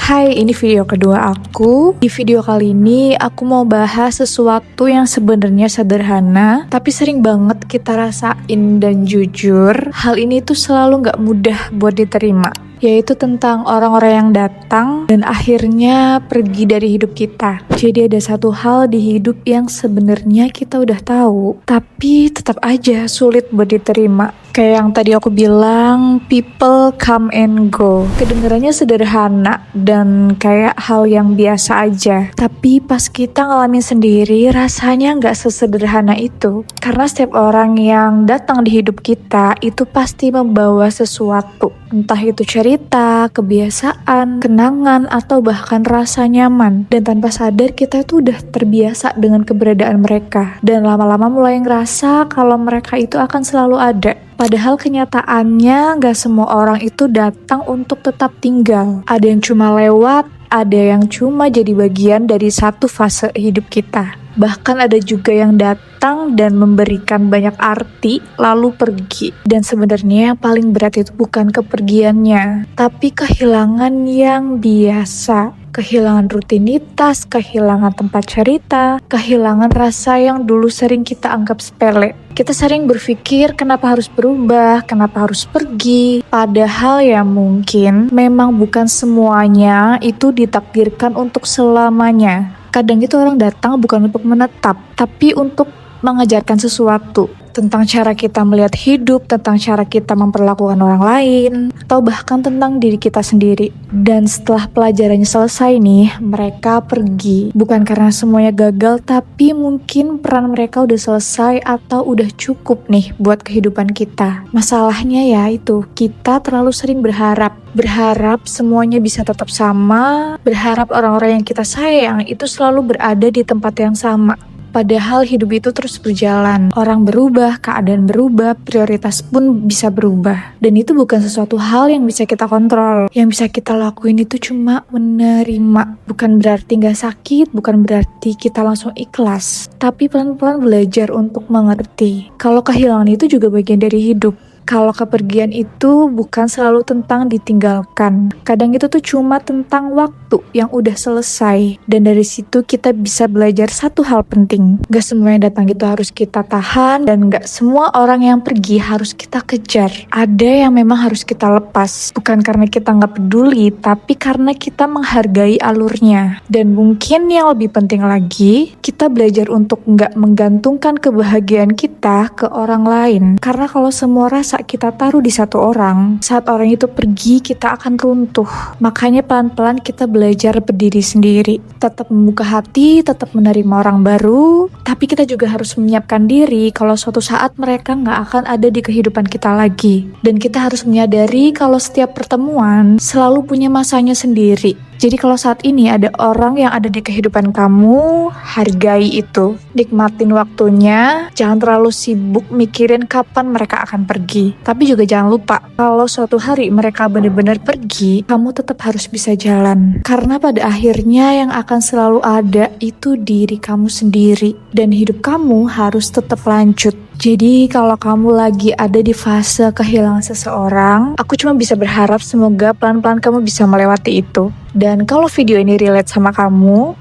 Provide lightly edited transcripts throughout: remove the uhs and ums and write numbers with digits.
Hai, ini video kedua aku. Di video kali ini aku mau bahas sesuatu yang sebenarnya sederhana, tapi sering banget kita rasain dan jujur, hal ini tuh selalu gak mudah buat diterima. Yaitu tentang orang-orang yang datang dan akhirnya pergi dari hidup kita. Jadi ada satu hal di hidup yang sebenarnya kita udah tahu, tapi tetap aja sulit buat diterima. Kayak yang tadi aku bilang, people come and go. Kedengarannya sederhana dan kayak hal yang biasa aja. Tapi pas kita ngalamin sendiri, rasanya nggak sesederhana itu. Karena setiap orang yang datang di hidup kita itu pasti membawa sesuatu. Entah itu cerita, kebiasaan, kenangan, atau bahkan rasa nyaman. Dan tanpa sadar kita itu udah terbiasa dengan keberadaan mereka. Dan lama-lama mulai ngerasa kalau mereka itu akan selalu ada. Padahal kenyataannya gak semua orang itu datang untuk tetap tinggal. Ada yang cuma lewat, ada yang cuma jadi bagian dari satu fase hidup kita. Bahkan ada juga yang datang dan memberikan banyak arti lalu pergi. Dan sebenarnya yang paling berat itu bukan kepergiannya, tapi kehilangan yang biasa. Kehilangan rutinitas, kehilangan tempat cerita, kehilangan rasa yang dulu sering kita anggap sepele. Kita sering berpikir kenapa harus berubah, kenapa harus pergi. Padahal ya mungkin memang bukan semuanya itu ditakdirkan untuk selamanya. Kadang itu orang datang bukan untuk menetap, tapi untuk mengajarkan sesuatu tentang cara kita melihat hidup, tentang cara kita memperlakukan orang lain, atau bahkan tentang diri kita sendiri. Dan setelah pelajarannya selesai nih, mereka pergi. Bukan karena semuanya gagal, tapi mungkin peran mereka udah selesai atau udah cukup nih buat kehidupan kita. Masalahnya ya itu, kita terlalu sering berharap semuanya bisa tetap sama, berharap orang-orang yang kita sayang itu selalu berada di tempat yang sama. Padahal hidup itu terus berjalan. Orang berubah, keadaan berubah, prioritas pun bisa berubah. Dan itu bukan sesuatu hal yang bisa kita kontrol. Yang bisa kita lakuin itu cuma menerima. Bukan berarti gak sakit, bukan berarti kita langsung ikhlas. Tapi pelan-pelan belajar untuk mengerti. Kalau kehilangan itu juga bagian dari hidup. Kalau kepergian itu bukan selalu tentang ditinggalkan. Kadang itu tuh cuma tentang waktu yang udah selesai. Dan dari situ kita bisa belajar satu hal penting. Gak semua yang datang itu harus kita tahan. Dan gak semua orang yang pergi harus kita kejar. Ada yang memang harus kita lepas. Bukan karena kita gak peduli, tapi karena kita menghargai alurnya. Dan mungkin yang lebih penting lagi, kita belajar untuk gak menggantungkan kebahagiaan kita ke orang lain. Karena kalau semua rasa kita taruh di satu orang, saat orang itu pergi kita akan runtuh. Makanya pelan-pelan kita belajar berdiri sendiri, tetap membuka hati, tetap menerima orang baru, tapi kita juga harus menyiapkan diri kalau suatu saat mereka gak akan ada di kehidupan kita lagi. Dan kita harus menyadari kalau setiap pertemuan selalu punya masanya sendiri. Jadi kalau saat ini ada orang yang ada di kehidupan kamu, hargai itu. Nikmatin waktunya, jangan terlalu sibuk mikirin kapan mereka akan pergi. Tapi juga jangan lupa, kalau suatu hari mereka benar-benar pergi, kamu tetap harus bisa jalan. Karena pada akhirnya yang akan selalu ada itu diri kamu sendiri. Dan hidup kamu harus tetap lanjut. Jadi kalau kamu lagi ada di fase kehilangan seseorang, aku cuma bisa berharap semoga pelan-pelan kamu bisa melewati itu. Dan kalau video ini relate sama kamu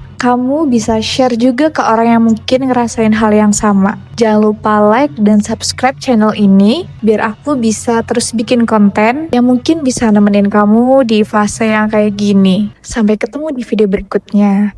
bisa share juga ke orang yang mungkin ngerasain hal yang sama. Jangan lupa like dan subscribe channel ini, biar aku bisa terus bikin konten yang mungkin bisa nemenin kamu di fase yang kayak gini. Sampai ketemu di video berikutnya.